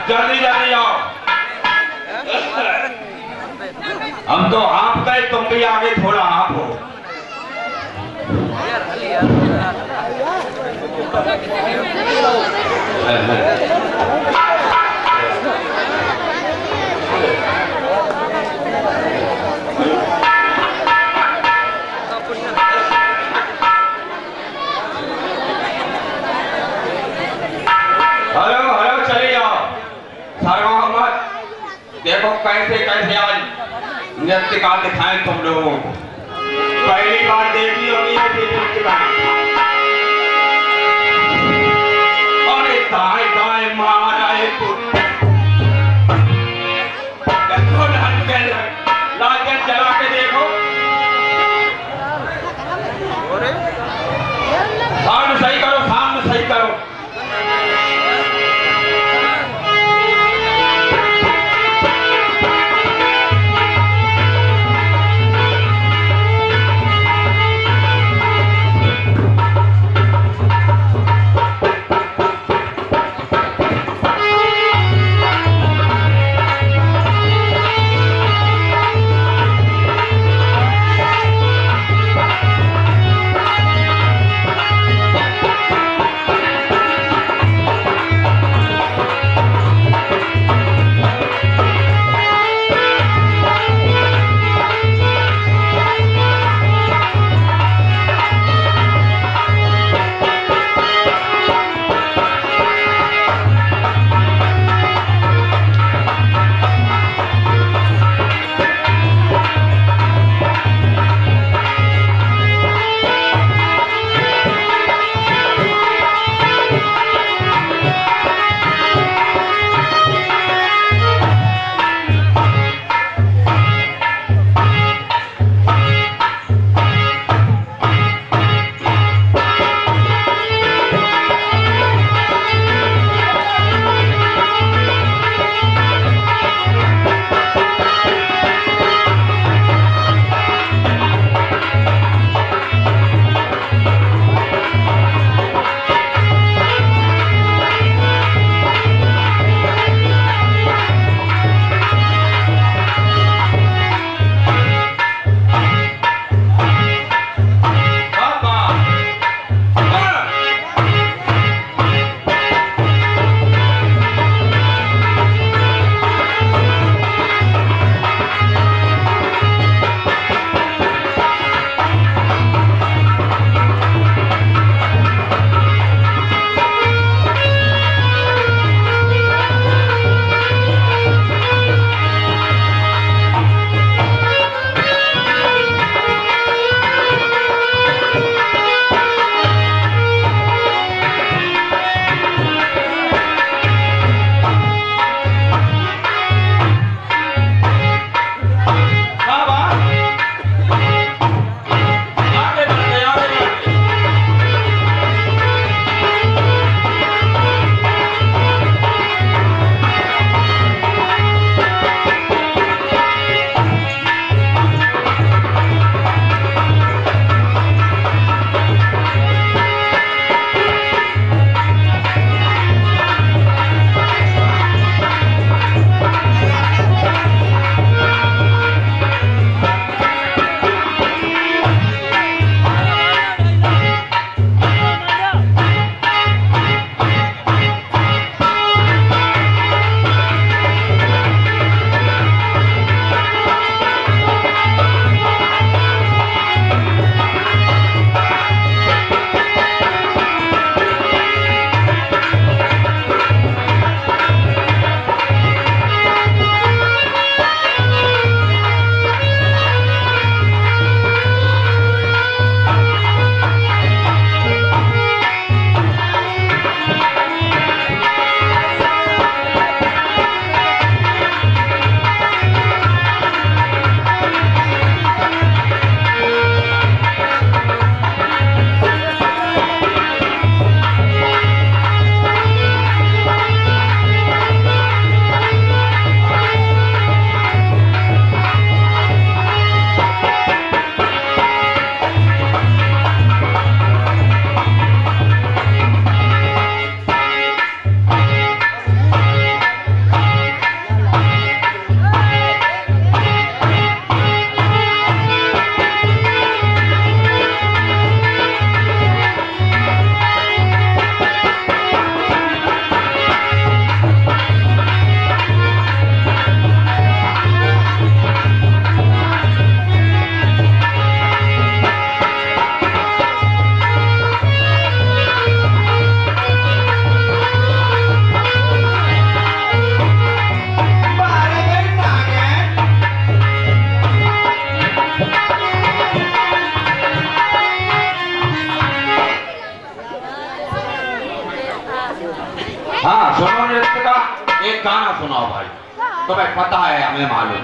जल्दी जल्दी आओ। हम तो आप गए, तुम भी आगे थोड़ा आप हो। देखो कैसे कैसे आज नृत्य का दिखाएं तुम लोगों को। पहली बार देखी होगी ऐसी नृत्य का। अरे दाएं दाएं मारा एक देखो लालटेन जला के देखो। साउंड सही करो, साउंड सही करो। तुम्हें पता है, हमें मालूम।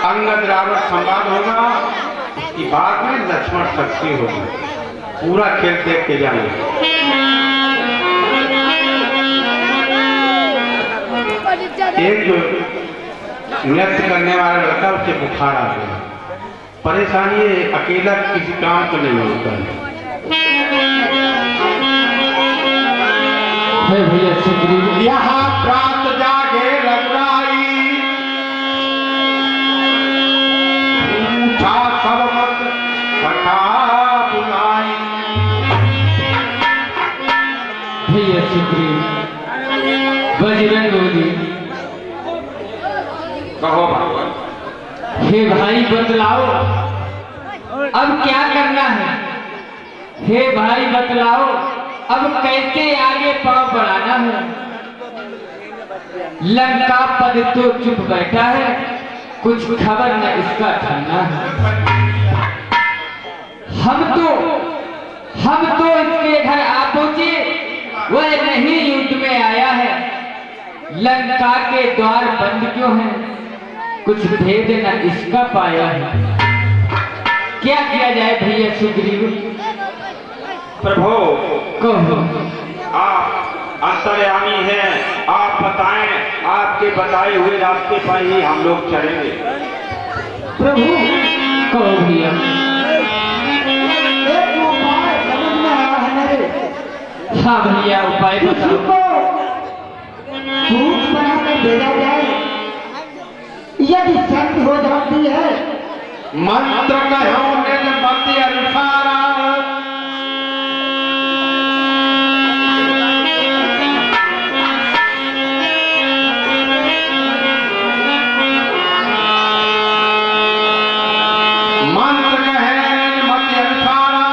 अंगद रावण संवाद होगा, उसकी बाद में लक्ष्मण शक्ति होगी। पूरा खेल देख के जाएंगे। एक जो नृत्य करने वाला लड़का, उसे बुखार आ गया। परेशानी है, अकेला किसी काम को नहीं होता है। यहाँ प्रात जागे रघुराई, कहो भगवान। हे भाई बतलाओ अब क्या करना है। हे भाई बतलाओ अब कैसे आगे पांव बढ़ाना है। लंका पद तो चुप बैठा है, कुछ खबर न इसका ठंडा है। हम तो इसके घर आ पहुंचे, वह नहीं युद्ध में आया है। लंका के द्वार बंद क्यों हैं, कुछ भेद न इसका पाया है। क्या किया जाए भैया सुग्रीव। प्रभु कहो। आप अंतर्यामी हैं, आप बताएं, आपके बताए हुए रास्ते पर ही हम लोग चलेंगे। प्रभु कहो भैया। एक उपाय समझ में आया है मेरे। हाँ भैया उपाय किसी बताओ। को भूत बनाकर भेजा जाए, यदि शक्ति हो जाती है मंत्र कहो निर्मति अनुसारा, मंत्र कहे निर्मति अनुसारा,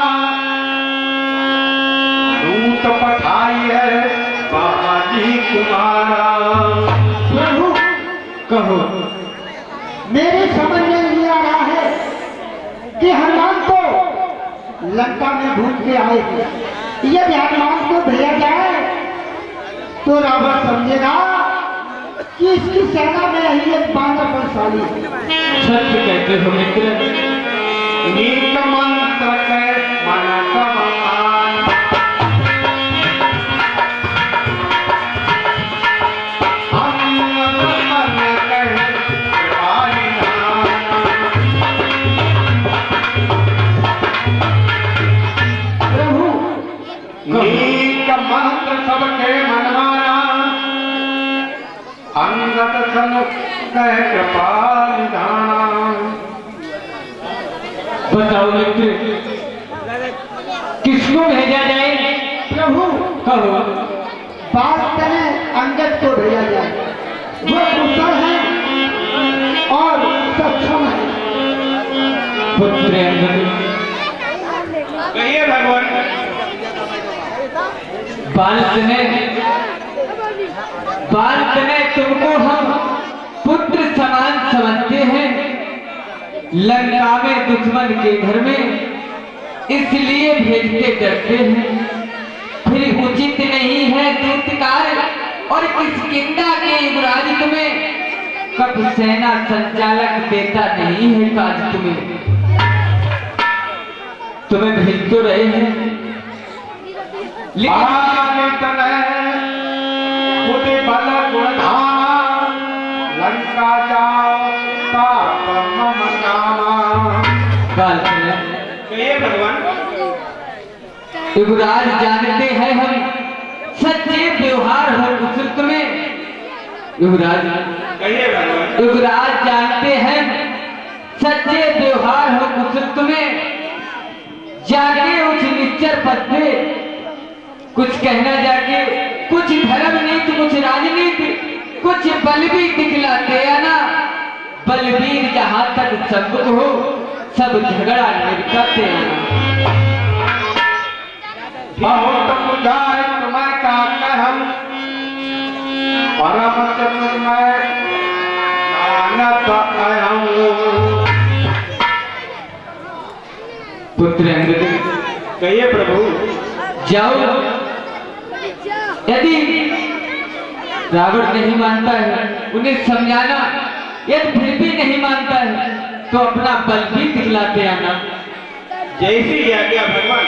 दूत पठाई है बाजी कुमारा। प्रभु कहो। मेरे समझ में नहीं आ रहा है कि हनुमान को लंका में भूत के आए थे। यदि हनुमान को भेजा जाए तो रावण समझेगा कि इसकी सेना में ही एक बानर बलशाली है। सत्य कहते हो मित्र। नीक मंत्र के मन कमान, नीक मंत्र सबके मनमाना, अंगत सन कह कृपाल निधाना। बताओ मित्र किसको भेजा जाए। प्रभु कहो। बात करें अंगद को भेजा जाए, वो कुशल है और सक्षम है। पुत्र अंगद। कहिए भगवान। बालक ने तुमको हम पुत्र समान समझते हैं। लंका में दुश्मन के घर में इसलिए भेजते डरते हैं। फिर उचित नहीं है दूतकार और किष्किंधा के युवराज तुम्हें कब सेना संचालक देता नहीं है काज तुम्हें भेज तो रहे हैं खुद बल गुणधामा, लंका जाओ ताप मम कामा। कहिए भगवान। युवराज जानते हैं हम सच्चे व्यवहार हो कुशल तुम्हें। युवराज कहिए भगवान। युवराज जानते हैं सच्चे व्यवहार हो कुशल तुम्हें। जाके उस निश्चर पद पे कुछ कहना जाके, कुछ धर्म नीति, कुछ राजनीति, कुछ बल भी दिखलाते आना। बलवीर जहां तक संभव हो सब झगड़ा निपटाते आना। बहुत बुझाए तुम्हें का कहम, परम चतुर मैं जानत अहम। पुत्र अंगद। कहिए प्रभु। जाओ, यदि रावण नहीं मानता है उन्हें समझाना, यदि फिर भी नहीं मानता है तो अपना बल भी दिखलाते आना। जैसी आज्ञा भगवान।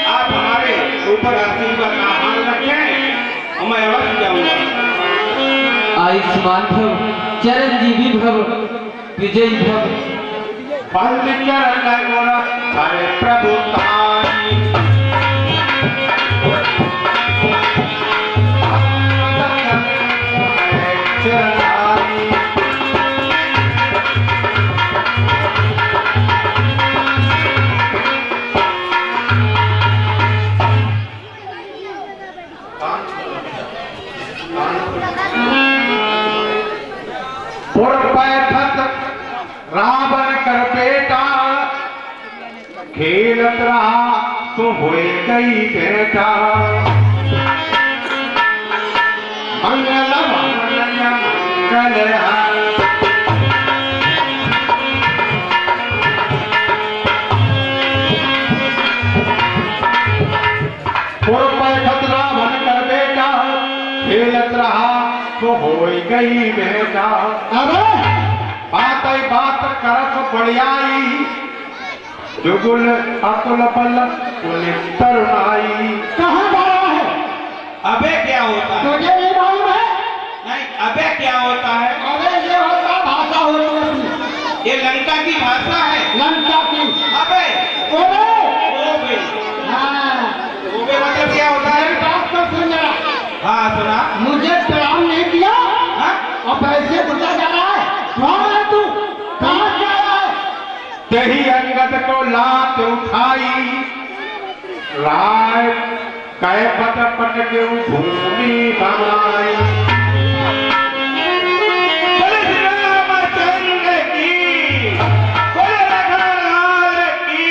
आप हमारे ऊपर आशीर्वाद आभार रखें, मैं अवश्य जाऊंगा। आयुष्मान भव, चिरंजीवी भव, विजयी भव। बंद चरण गुण हरे प्रभु ताई, चरणाई। पूर्व बन कर बेटा खेलत रहा तो होए गई बेटा मंगल मंगल खतरा बन कर बेटा खेलत रहा तो हो गई बेटा। अरे बात करत बढ़ियाई जुगुल अतुल बल तरुणाई। कहाँ जा रहा है? अबे क्या होता है? तुझे नहीं मालूम है? नहीं, अबे क्या होता है? अरे ये होता भाषा होती है, ये लंका की भाषा है। लंका की। अबे ओरे ओबे, हाँ, ओबे मतलब क्या होता है? मेरी बात तो सुन जरा। हाँ सुना। मुझे प्रणाम नहीं किया हाँ? और पैसे बुझा जा रहा है। कौन है तू? कहाँ जा रहा है? यही अंगद को लात उठाई राय कै पट पट के भूमि बनाई। बोले श्री रामचंद्र की, बोले रघुनाथ की।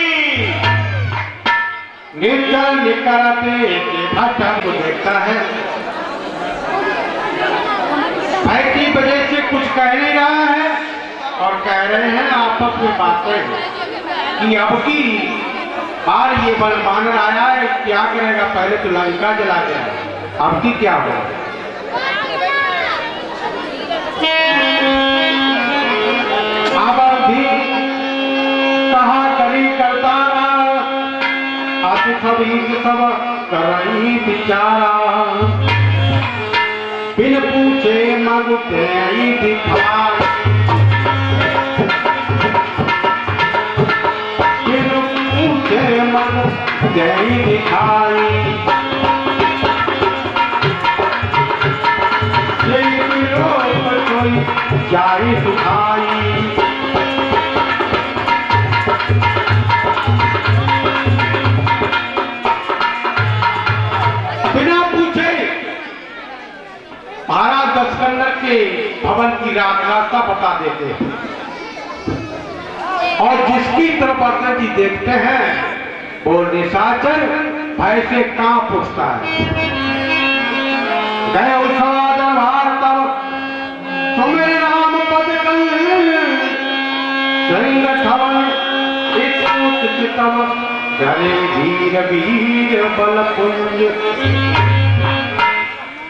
निर्जल निकलते के भाषा को देखता है ऐसी वजह से कुछ कह नहीं रहा है और कह रहे हैं आपस में बातें कि अब की बार ये बलवानर आया है क्या करेगा, पहले तो लंका जला गया अब की क्या होगा। अब भी कहा करी करता आज सभी सब कर रही बिचारा बिन पूछे मांगते ही दिखा बिन पूछे मांगते ही दिखाई। यही लोग कोई जारी सुखाई। बिना पूछे महाराज दशकंदर के भवन की राजरास्ता बता देते हैं और जिसकी तरफ अर्जुन जी देखते हैं वो निशाचर भय से कांप उठता है। गए उषादर तब तुम्हें राम पद चितम धरे धीर वीर बल पुंज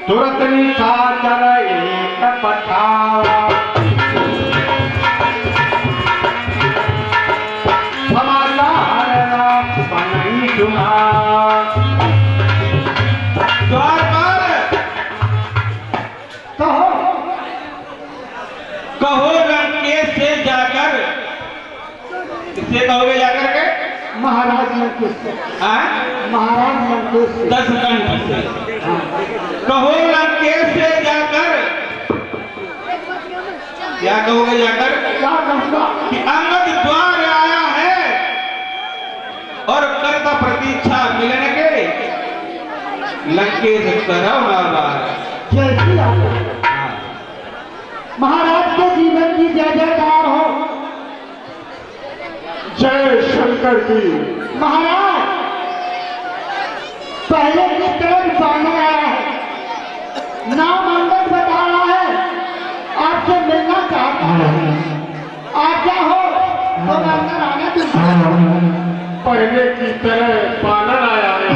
तुरंत निशाचर एक पठावा समाचार बनई जुमा द्वार पर कहो लंकेश से जाकर, किससे कहोगे जाकर के? महाराज लंकेश से। हाँ? महाराज लंकेश से। दशकंठ से कहो लंकेश से जाकर, क्या कहोगे जाकर? क्या कहूँगा? कि अंगद द्वार आया है और करता प्रतीक्षा मिलने के लंकेश तरह जैसी आप महाराज के जीवन की जय जयकार हो। जय शंकर जी। महाराज पहले की तरह बानर आया है, नाम अंगद बता रहा है, आपसे मिलना चाहता है। आप क्या हो तो अंदर आने दीजिए। पहले की तरह बानर आया है।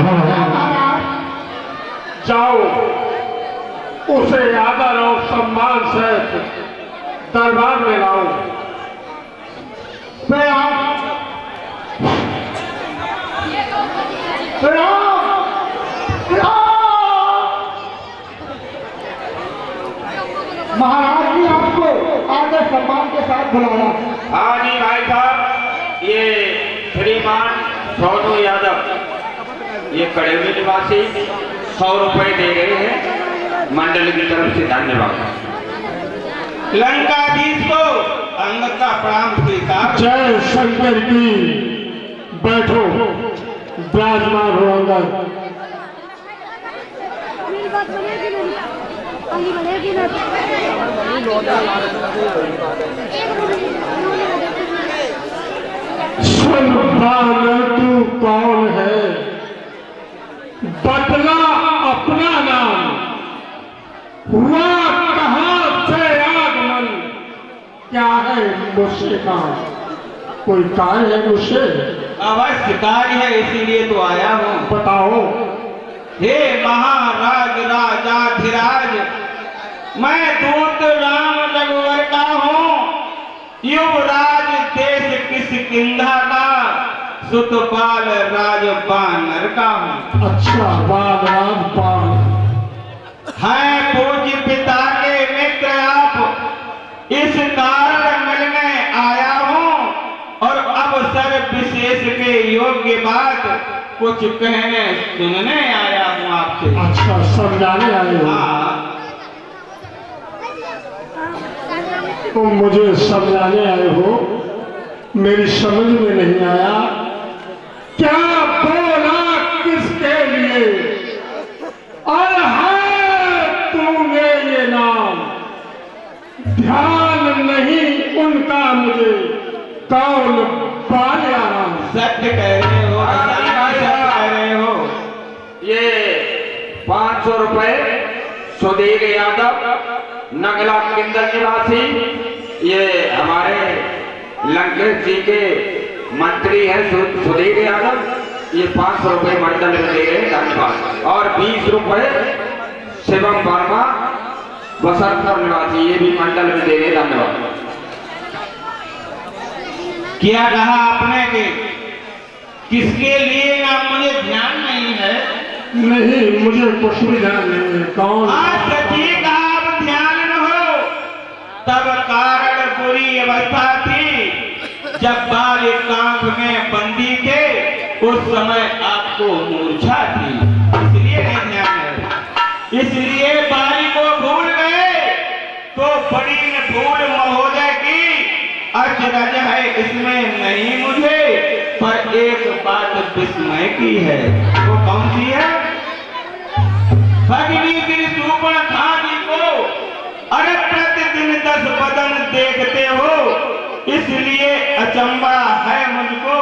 महाराज जाओ उसे आदर और सम्मान से दरबार में लाओ। प्रणाम प्रणाम प्रणाम। महाराज ने आपको आदर सम्मान के साथ बुलाया। हाँ जी भाई साहब, ये श्रीमान सोनू यादव ये कड़ेवी निवासी 100 रुपए दे गए हैं मंडल की तरफ से, धन्यवाद। लंकाधीश को अंगद का प्रणाम स्वीकार। जय शंकर की। बैठो विराजमान हो अंगद। मेरी बात बनेगी नहीं, आगे बढ़ेगी ना। कौन है, बतला अपना नाम, हुआ कहाँ से आगमन, क्या है मुझसे काम, कोई कार्य है मुझसे? अवश्य कार्य है, इसीलिए तो आया हूँ। बताओ। हे महाराज राजाधिराज, मैं दूत राम रघुवर का हूँ, युवराज देश किष्किंधा का, सुतपाल राज बानर का हूँ। अच्छा, बागराज पाल। हैं पूज्य पिता के मित्र आप, इस कारण मिलने आया हूँ, और अवसर विशेष के योग्य बात कुछ कहने सुनने आया हूँ आपसे। अच्छा, समझाने आए हो? हाँ, तुम मुझे समझाने आए हो, मेरी समझ में नहीं आया। क्या बोला किसके लिए, और है तूने ये नाम, ध्यान नहीं उनका मुझे, कौन बाल्या राम? सत्य कह रहे हो, सत्य कह रहे हो। ये 500 रुपए सुधीर यादव, नगला किंदर निवासी, ये हमारे लंकेश जी के मंत्री हैं सुधीर यादव, ये 500 रुपए मंडल में दे रहे, धन्यवाद। और 20 रुपए शिवम वर्मा, बसंतपुर निवासी, ये भी मंडल में दे रहे, धन्यवाद। क्या कहा आपने कि किसके लिए ना, मुझे ध्यान नहीं है। नहीं, मुझे कुछ भी ध्यान नहीं है, कौन? आज ठीक आप ध्यान न हो, तब कारण बुरी अवस्था थी, जब बाल कांख में बंदी थे, उस समय आपको मूर्छा थी, इसलिए नहीं ध्यान है। इसलिए बाली को भूल गए, तो बड़ी न भूल महोदय की अचरज है इसमें नहीं मुझे, पर एक बात विस्मय की है। वो कौन सी है? भगनी त्रिशूल खानी को अरे प्रतिदिन 10 बदन देखते हो, इसलिए अचंबा है मुझको,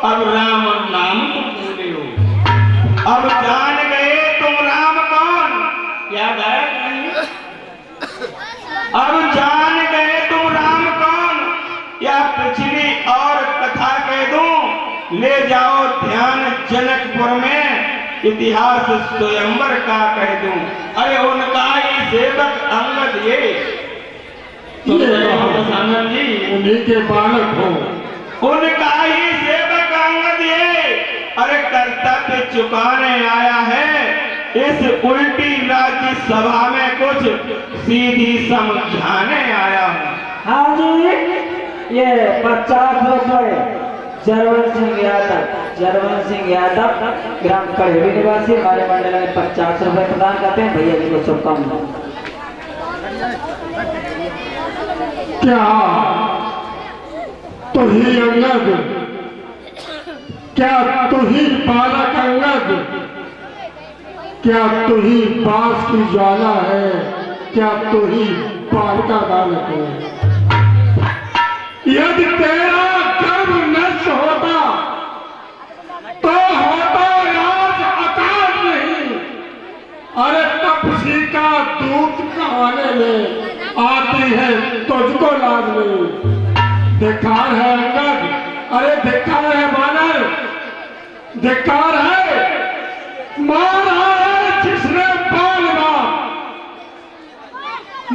अब राम नाम तुम भूले हो। अब जान गए तुम राम कौन, क्या गाया नहीं? अब जान गए तुम राम कौन, या पिछली और कथा कह दूं, ले जाओ ध्यान जनकपुर में, इतिहास स्वयंवर का कह दूं। अरे उनका ही सेवक अंगद, ये आनंद जी उन्हीं के बालक हो, उनका ही सेवक अंगद ये, अरे कर्तव्य चुकाने आया है, इस उल्टी राज्य सभा में कुछ सीधी समझाने आया हूँ। हाँ जी, ये 50 रुपए जरवन सिंह यादव ग्राम कड़ेवी निवासी, हमारे मंडल में 50 रुपए प्रदान करते हैं, भैया जी को शुभकामनाएं। क्या तू ही अंगद, क्या तू ही बालक अंगद, क्या तू ही बांस की ज्वाला है, क्या तू ही बालिका बालक है? यदि तेरा गर्भ नष्ट होता तो होता राज अकाल नहीं, अरे तपसी का दूत कहाने में आती है तुझको लाज नहीं। धिक्कार है अंगद, अरे धिक्कार है बानर, धिक्कार है, मारा है जिसने बाल बाल,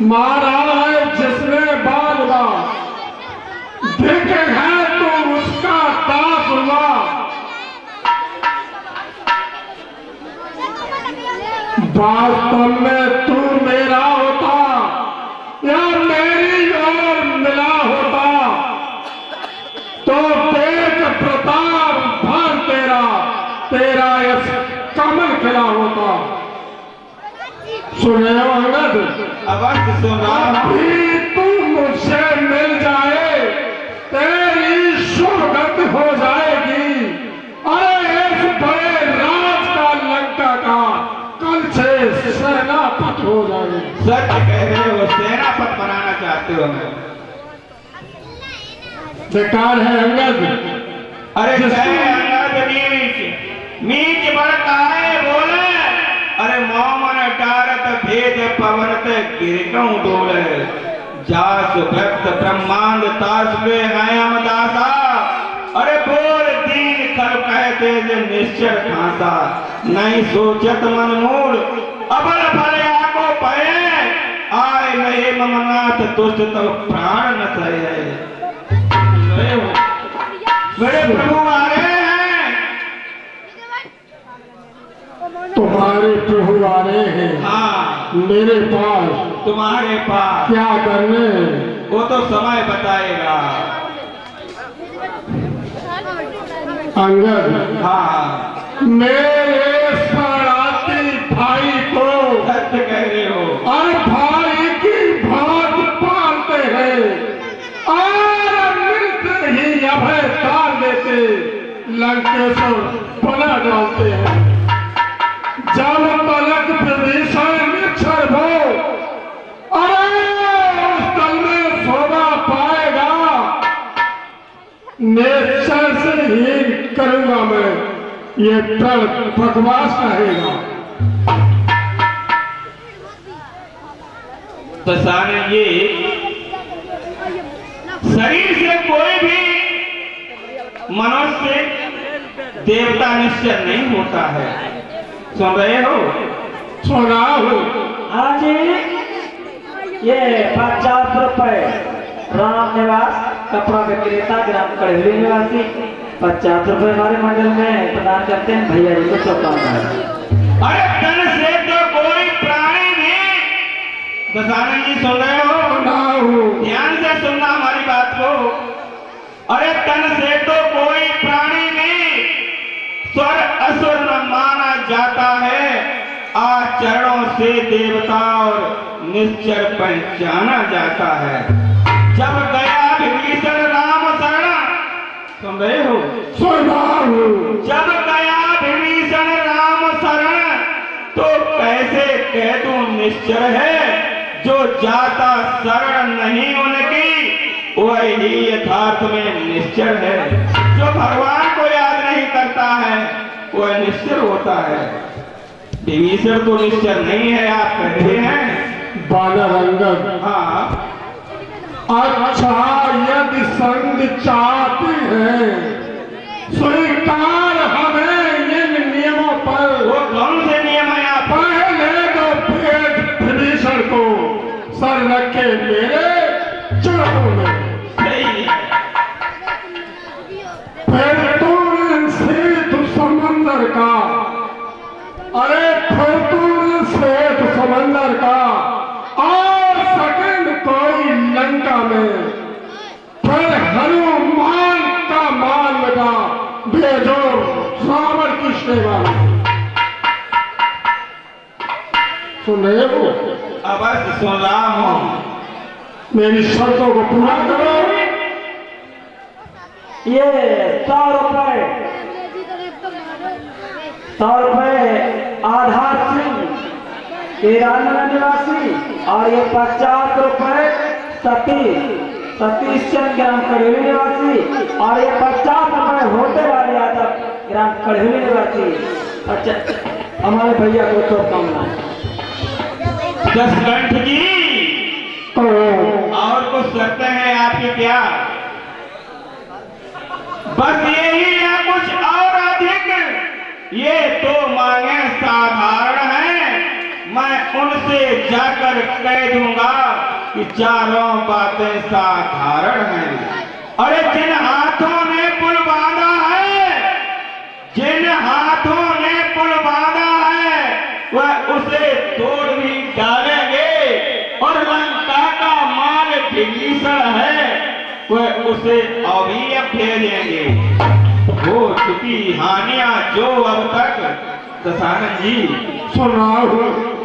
मारा है जिसने बाल बाल, धिक है तो उसका दास हुआ। वास्तव में तू मेरा होता या मेरी ओर मिला होता, तो तेज प्रताप भर तेरा यश कमल खिला होता। सुने हो अंगद, अवश्य सुन रहा हूँ। अभी तू मुझसे मिल जाए, तेरी शुभ गति हो जाएगी। अरे इस बड़े राज का लंका का कल से सेनापति हो जाएगी। सच कह रहे हो, सेनापति बनाना चाहते हो हमें। बेकार है अंगद, अरे अंगद वीर मीच बड़काए बोले, अरे मोमन डारत भेद पवनत गिरकौ डोले, जास व्यक्त ब्रह्मांड तास में आयम दासा, अरे बोल दीन कर कहते जे निश्चय खासा, नहीं सोचत मन मूड अबल फलया को पये, आए नए ममनाथ दुष्ट तो प्राण न सहे। मेरे प्रभु आ रहे हैं, तुम्हारे प्रभु आ रहे हैं। हाँ मेरे पास तुम्हारे पास क्या करने? वो तो समय बताएगा। अंगद, हाँ मेरे शरणार्थी भाई को सत्य कह रहे हो, और भाई की भात पालते हैं और मिलते ही अभय तार देते लंकेश्वर बना डालते हैं। जब तलक विभीषण निक्षर हो, अरे उस तल में शोभा पाएगा, निश्चय से ही करूंगा मैं, ये तल बकवास रहेगा। तो सारे ये शरीर से कोई भी मनुष्य देवता निश्चय नहीं होता है। सुन रहे हो? सुना हो? हाँ जी, ये 50 रुपए राम निवास कपड़ा विक्रेता ग्राम कड़हली निवासी 50 रुपए हमारे मंडल में प्रदान करते हैं भैया जी को शुभकामनाएं। अरे तन से तो कोई प्राणी नहीं, दसानंद जी सुन रहे हो? सुना हो? ध्यान से सुनना हमारी बात को। अरे तन से तो कोई प्राणी नहीं, स्वर असुर न माना जाता है, आचरणों से देवता और निश्चर पहचाना जाता है। जब गया विभीषण राम शरण, सुन रहे हो? सुना हो? जब गया विभीषण राम शरण, तो कैसे कह दूं निश्चर है, जो जाता शरण नहीं उनकी वही यथार्थ में निश्चर है। जो भगवान को याद नहीं करता है वह निश्चर होता है। विभीषण तो निश्चर नहीं है, आप कहते हैं। बानर अंगद, हाँ अच्छा यदि संग चाहती है स्वीकार हमें इन नियमों पर। वो कौन से नियम है आप? पहले तो पेट विभीषण को सर रखे मेरे चरणों में, सही है। फिर तूने सेतु समंदर का, अरे फिर तूने सेतु समंदर का, और सेकंड कोई लंका में, फिर हनुमान का मान लगा भेजो रावण की सेवा में। सुन रहे हो? अवश्य सुन रहा हूँ। मेरी शर्तों को पूरा करो। ये 100 रुपए 100 रुपए आधार सिंह केरानवा निवासी, और ये 50 रुपए सतीश चंद ग्राम कड़हली निवासी, और ये 50 रुपए होते वाले यादव ग्राम कड़हली निवासी। अच्छा हमारे भैया को शुभकामनाएं। दशकंठ जी, और कुछ शर्तें हैं आपकी क्या? बस यही है, कुछ और अधिक ये तो मांगे साधारण हैं। मैं उनसे जाकर कह दूंगा कि चारों बातें साधारण हैं। अरे जिन हाथों ने पुल बांधा है, जिन हाथों ने पुल बांधा है, वह उसे तोड़ भी डालेंगे, और लंका का माल विभीषण है वह उसे अभी भेजेंगे। हो चुकी हानियां जो अब तक, दशानंद जी सुनाओ।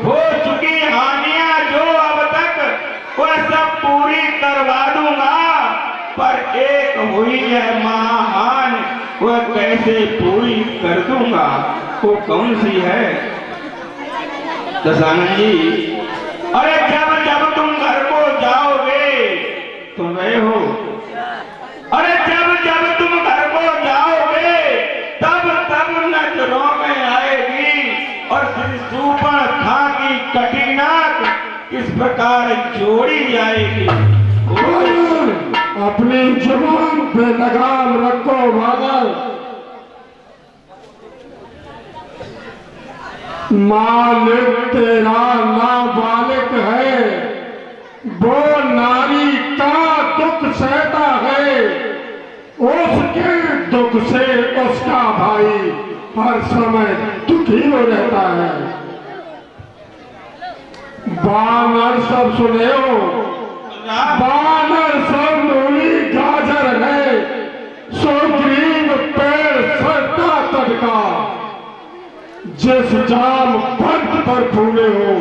हो चुकी हानियां जो अब तक वह सब पूरी करवा दूंगा, पर एक हुई है महान, वह कैसे पूरी कर दूंगा। वो कौन सी है दशानंद जी? अरे जब जब तुम घर को जाओगे, सुन रहे हो? अरे जब जब तुम घर को जाओगे, तब तब नजरों प्रकार जोड़ी जाएगी। अपनी जुबान पे लगाम रखो बादल। मालिक तेरा नाबालिग है, वो नारी का दुख सहता है, उसके दुख से उसका भाई हर समय दुखी हो रहता है। बानर सब सुने हो, बानर सब मूली गाजर है, सो गरीब पेड़ सड़ता तड़का, जिस जाम भट्ट पर फूले हो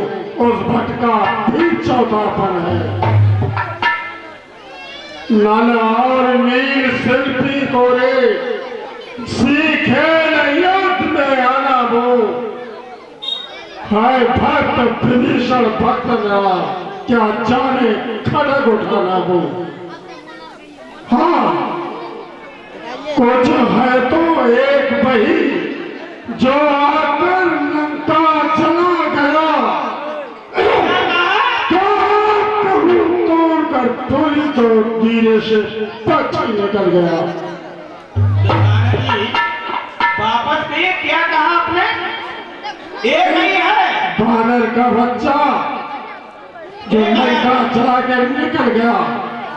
उस भटका भी चौथापन है। नाना और मीर शिल्पी कोरे सीखे युद्ध में आना वो है भक्त विभीषण भक्त मेरा, क्या जाने खड़ग उठाना वो। हाँ कुछ है तो एक वही जो आकर लंका चला गया, क्या तोड़कर थोड़ी तो धीरे से पक्षी निकल गया। वापस कहिए क्या कहा आपने? एक नहीं है बानर का बच्चा जो लंका चला कर निकल गया।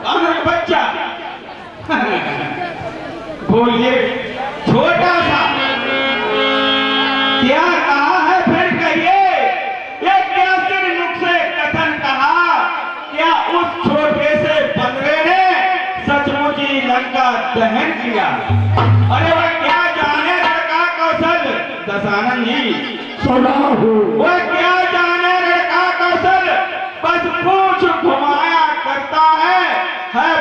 बानर का बच्चा बोलिए छोटा सा क्या कहा है फिर कहिए। ये क्या सिर मुख से कथन कहा, क्या उस छोटे से बंदरे ने सचमुच ही लंका दहन किया? अरे वह क्या जाने लड़का कौशल दशानन जी, सुना हूँ वह क्या जाने लड़का कौशल, बस पूछ घुमाया करता है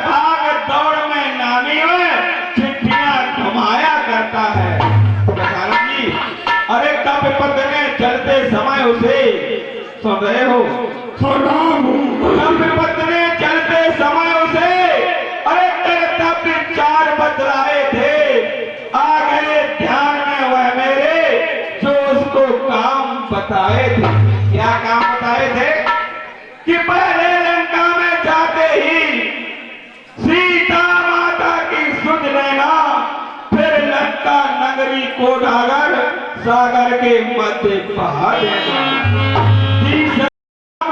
भाग दौड़ में नामी में चिट्ठियां घुमाया करता है। दशानन जी अरे कब पतने चलते समय उसे सुन रहे हो? सुना हूँ कब पतने चलते समय उसे अरे कर्तव्य चार बतलाए थे, आ गए ध्यान में वह मेरे जो उसको काम बताए थे। क्या काम बताए थे? कि पहले लंका में जाते ही सीता माता की सुध लेना, फिर लंका नगरी को डागर सागर के मध्य बहा देना।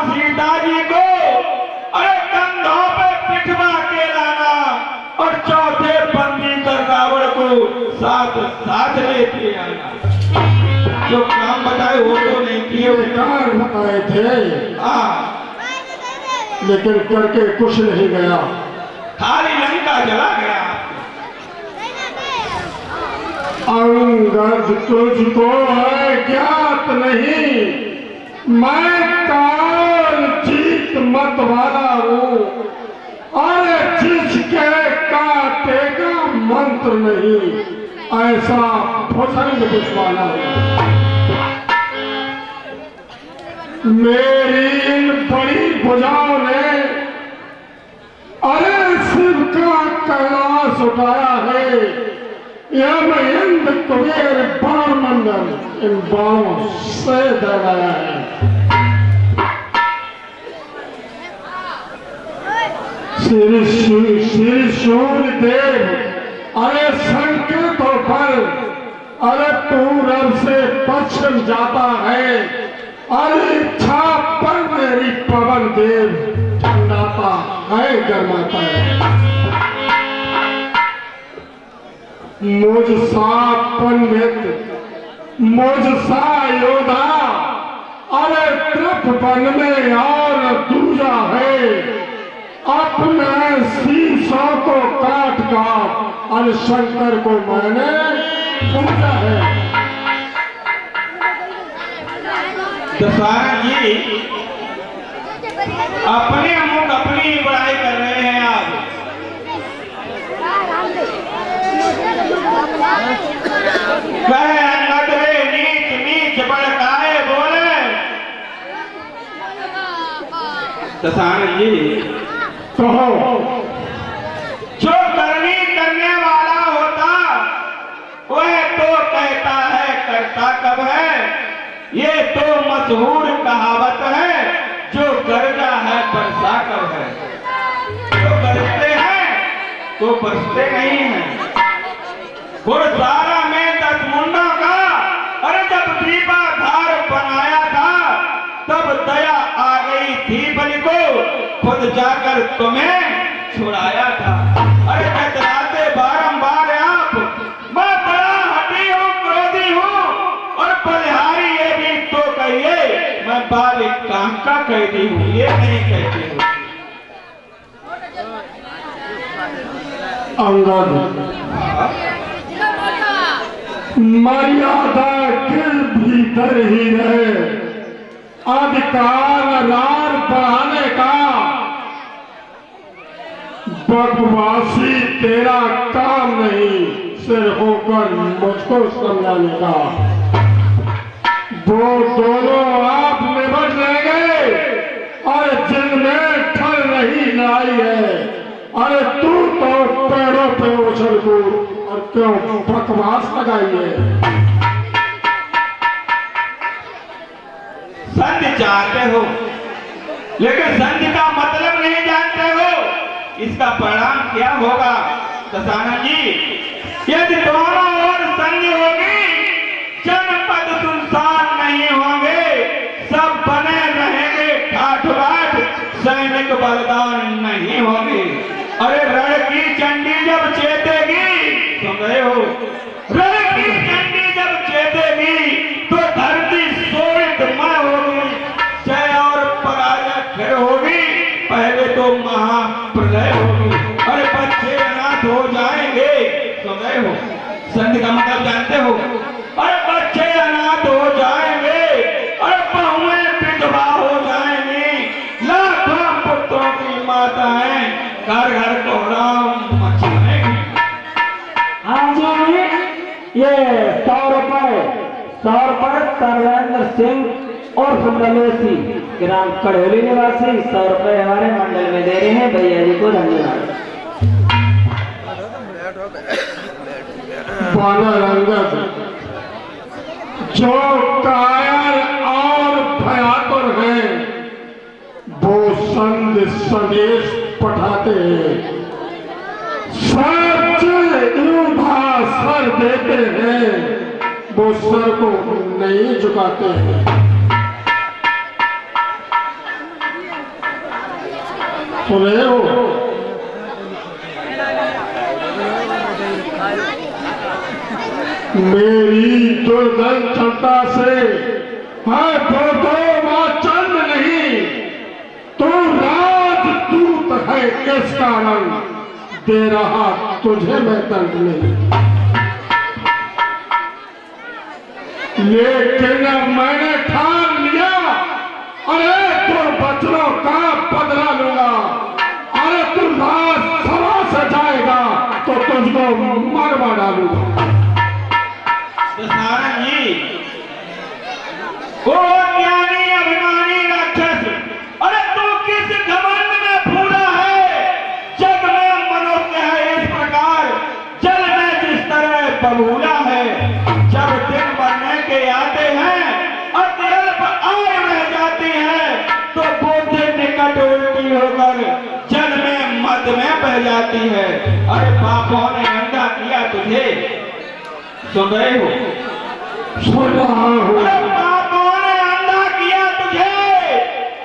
सीता जी को अरे कंधों पे पिठवा के लाना और चौथे बंदी कर रावण को साथ साथ लेते आना। जो काम बताए वो तो नहीं किए, कार बताए थे हाँ लेकिन करके कुछ नहीं गया। खाली लंका जला गया। अंगद तुझको है ज्ञात नहीं, मैं काल जीत मत वाला हूँ, अरे जिसके काटेगा मंत्र नहीं, ऐसा भुजंग विश्वाला हूँ। मेरी इन बड़ी भुजाओं ने अरे शिव का कैलाश उठाया है, यम इंद्र कुबेर बाण मंडल इन बाणों से दबाया है। श्री सूर्य देव अरे संकेतों पर अरे पूरब से पश्चिम जाता है, अरे इच्छा पर मेरी पवन देव ठंडाता है गर्माता है। मुझ सा पंडित मुझ सा योद्धा अरे त्रिप वन में और दूजा है, अपने शीशों को काट काट अरे शंकर को मैंने पूजा है। दशहरा जी अपने मुख अपनी बड़ाई कर रहे हैं आप। कहे अंगद रे नीच नीच बड़काए बोले। दशहरा जी कहो जो करनी करने वाला होता वह तो कहता है करता कब है। ये तो मशहूर कहावत है, जो गर्जा कब है? तो बरसते हैं तो बरसते नहीं हैं। गुरुद्वारा में 10 मुंडों का अरे जब दीपाधार बनाया था तब दया आ गई थी बलि को, खुद जाकर तुम्हें छुड़ाया था। अरे कतराते बारंबार आप, मैं बड़ा हठी हूँ, क्रोधी हूँ और बलिहारी ये भी तो कहिए मैं बाल काम का कैदी हूँ, ये नहीं कहती हूँ। अंगद, मर्यादा के भीतर ही रहे, अधिकार रार बढ़ाने का बकवासी तेरा काम नहीं, सिर होकर मुझको समझाने का। वो दोनों आप निबट लेंगे और जिनमें ठल रही लड़ाई है, अरे तू तो पैरों पे उछल कूद और क्यों बकवास लगाई है। संधि चाहते हो लेकिन संधि का मतलब नहीं जानते हो, इसका परिणाम क्या होगा दशानन जी? यदि दोनों ओर संधि होगी जनपद सुनसान नहीं होंगे, सब बने रहेंगे ठाठ बाट, सैनिक बलिदान नहीं होंगे। अरे रण की चंडी जब चेतेगी, सुन रहे हो, रण की चंडी जब चेतेगी तो धरती सोइतमय होगी, जय और पराजय फिर होगी, पहले तो महाप्रलय होगी। अरे बच्चे अनाथ हो जाएंगे, सुन रहे हो, संधि का मतलब जानते हो? अरे बच्चे अनाथ हो जाएंगे, अरे बहुएं विधवा हो जाएंगी, लाखों पुत्रों की माताएं घर घर को राम मचाएंगी। हाँ जी, ये 100 रुपए सर्वेंद्र सिंह और सुंदरलेसी ग्राम कड़ोली निवासी 100 रुपए हमारे मंडल में दे रहे हैं, भैया जी को धन्यवाद। अंगद, जो कायर और भयातुर हैं वो संदेश पठाते हैं, सच यूधा सर देते हैं, वो सर को नहीं झुकाते हैं। सुने हो, मेरी दुर्धन क्षमता से है दो चंद नहीं, तू राजदूत है, इस कारण दे रहा तुझे मैं दंड नहीं। लेकिन मैंने ठान लिया, अरे तो बच्चों का बदला लूंगा, अरे तू राजसभा से जाएगा तो तुझको मरवा डालूंगा। दशानन जी, ओ ज्ञानी अभिमानी राक्षस, अरे तू किस घमंड में फूला है? जग में मनुष्य है इस प्रकार, जल में जिस तरह बबूला है। जब दिन बनने के आते हैं अत्यल्प आयु रह जाती है तो बुद्धि निकट उल्टी होकर जल में मद में बह जाती है। अरे पापों ने अंधा किया तुझे, सुन रहे हो? सुन रहा हूं। पापों ने अंधा किया तुझे,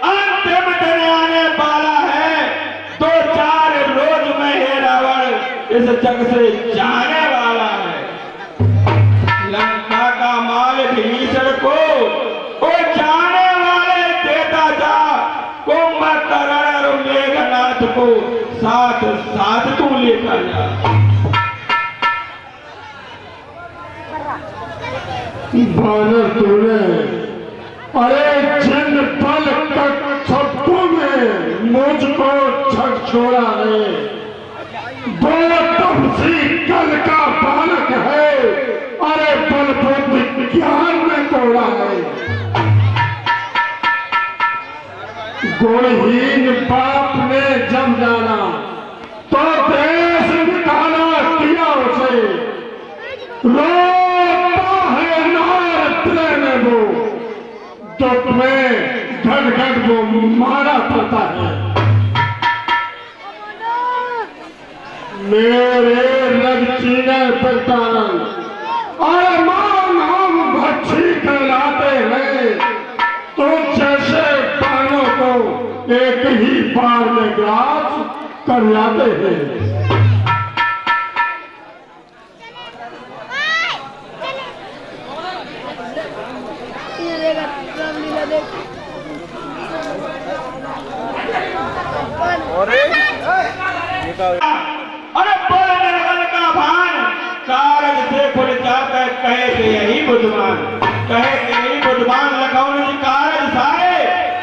अंतिम दिन आने वाला है, 2-4 रोज में हे रावण इस जग से जाने वाला है। लंका का माल विभीषण को वो जाने वाले देता जा, कुंभकर्ण और मेघनाथ को साथ साथ तू लेकर जा। बानर तूने, अरे जिन पल शब्दों में मुझको झकझोरा है, वो तपसी कल का बालक है, अरे बलबुद्धि ज्ञान में तोड़ा है। गुणहीन बाप ने जब जाना तो देश निकाला किया उसे, रोता है नार में वो, दुख में घट घट वो मारा पड़ता है। बिरतानंद, अरे मान हम भक्षी कहलाते हैं, तो जैसे पानों को एक ही बार में ग्रास कर जाते हैं। अरे बोल निर्बल का भान कारज से खुल जाकर कहे के यही बुद्धमान, कहे के यही बुद्धमान लखनऊ जी कारज सारे।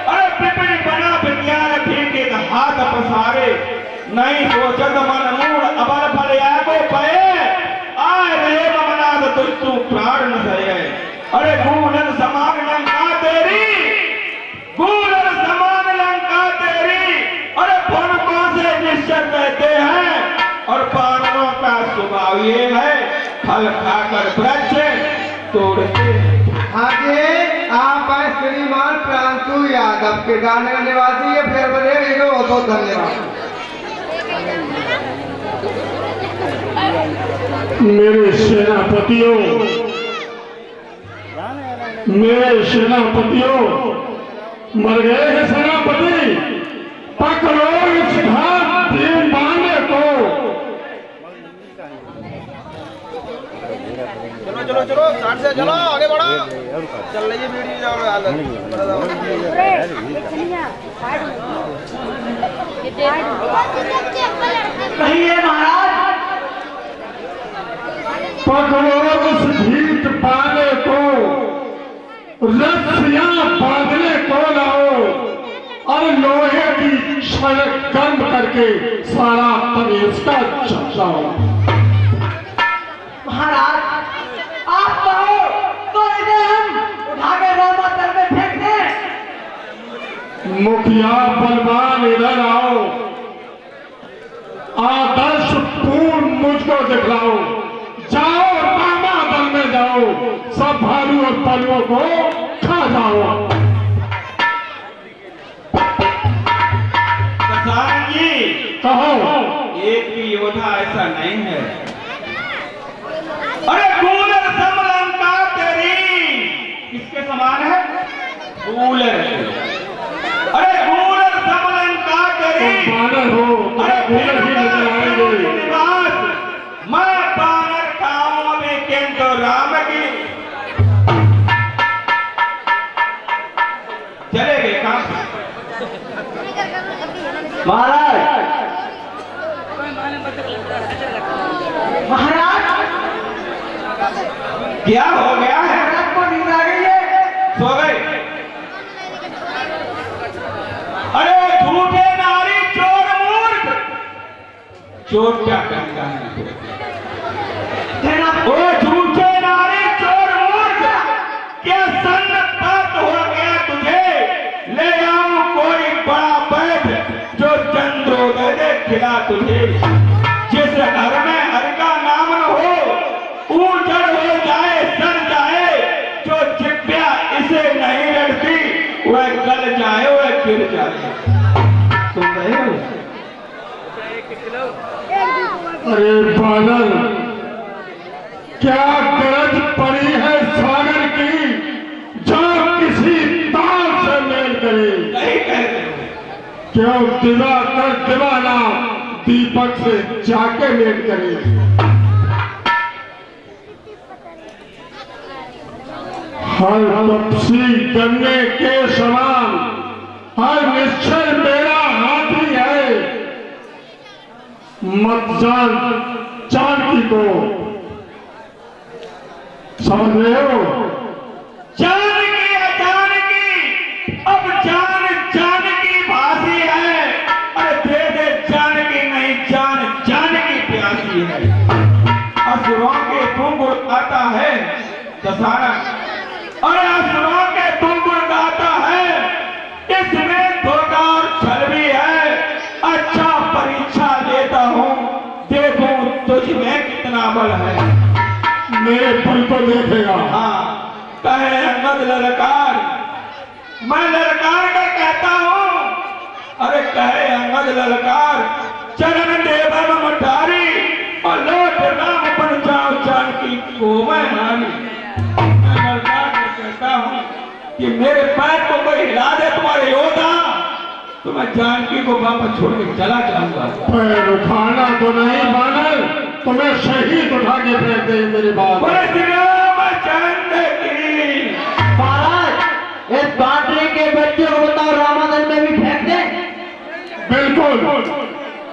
अरे पिपड़ी बना विज्ञान ठीक एक हाथ पसारे, नहीं सोचत मन मूड अबल फल को पये, आए रे ममनाद तुझ तू प्राण न सहे। अरे गूढ़न समान लंका तेरी, गूढ़न समान लंका तेरी, अरे फुनको से निश्चय कहते हैं, और पानवों का स्वभाव ये है फल खाकर वृक्ष तोड़ते। आगे आप हैं श्रीमान प्रांतु यादव के गाने का निवासी है, फिर बने बहुत बहुत धन्यवाद। मेरे सेनापतियों, मेरे सेनापतियों, मर गए हैं सेनापति, पकड़ो इस घात दीवाने को। चलो चलो साइड से चलो, आगे बढ़ो, चल रही है वीडियो, जाओ कहिए महाराज। पकड़ो उस भीत पाने को, रस्सियां बांधने को लाओ, और लोहे की सड़क गर्म करके सारा तमीज का चलाओ। महाराज आप कहो तो इन्हें हम उठा के रोमा तल में फेंक दें। मुखिया बलवान इधर आओ, आदर्श पूर्ण मुझको दिखलाओ, जाओ रामा दल में जाओ, सब भालू और पलुओं को खा जाओ। कसान जी कहो, एक भी योद्धा ऐसा नहीं है। अरे कूलर समलंका तेरी किसके समान है? कूलर। अरे कूलर समलंका तेरी, बानर हो, अरे कूलर ही नजर आएंगे। निवास मैं बानर खाऊं में किंतु राम की। चले गए काम महाराज। महाराज क्या हो गया है? आपको नींद आ गई है? सो गए? अरे झूठे नारी चोर मूर्ख, चोर क्या करता है? ओ झूठे नारी चोर मूर्ख, क्या सन्नत हो गया तुझे? ले आओ कोई बड़ा वैद्य जो चंद्रोदय दे खिला तुझे। जिस घर में हर का नाम न हो, ऊजड़ हो जाए सड़ जाए, जो जिब्या इसे नहीं लड़ती वह गल जाए वह गिर जाए। तुम रहे हो? अरे बानर, क्या गरज पड़ी है सागर की, जो किसी तार से मेल करे? नहीं कहते। क्यों दिवाकर दीवाना दीपक से जाके मेल करे? हर तपसी गन्ने के समान, हर निश्चय मेरा हाथी है। मत जान जानकी को, समझ रहे हो? जानकी अजानकी, अब जान जानकी भासी है। अरे दे दे जानकी नहीं, जान जानकी प्यासी है। असुरों के तुंगुर आता है दशहरा, अरे असुरों के तुंगुर गाता है, इसमें धोखा और छल भी है। अच्छा परीक्षा लेता हूँ, देखूं तुझ में कितना बल है। मेरे बल को देखेगा। हाँ, कहे अंगद ललकार, मैं ललकार कर कहता हूँ। अरे कहे अंगद ललकार, चरण देवन मठारी, और लौट राम बन जाओ मैं ललकार कर कहता हूँ कि मेरे पैर को कोई हिला दे तुम्हारे योद्धा, तो मैं जानकी को वापस छोड़ के चला जाऊंगा। पैर उठाना तो नहीं बानर, तुम्हें शहीद उठा के फेंक दे मेरे बाप। बोले श्री रामचंद्र की। महाराज इस बाटरी के बच्चे को बताओ रामायण में भी फेंक दे। बिल्कुल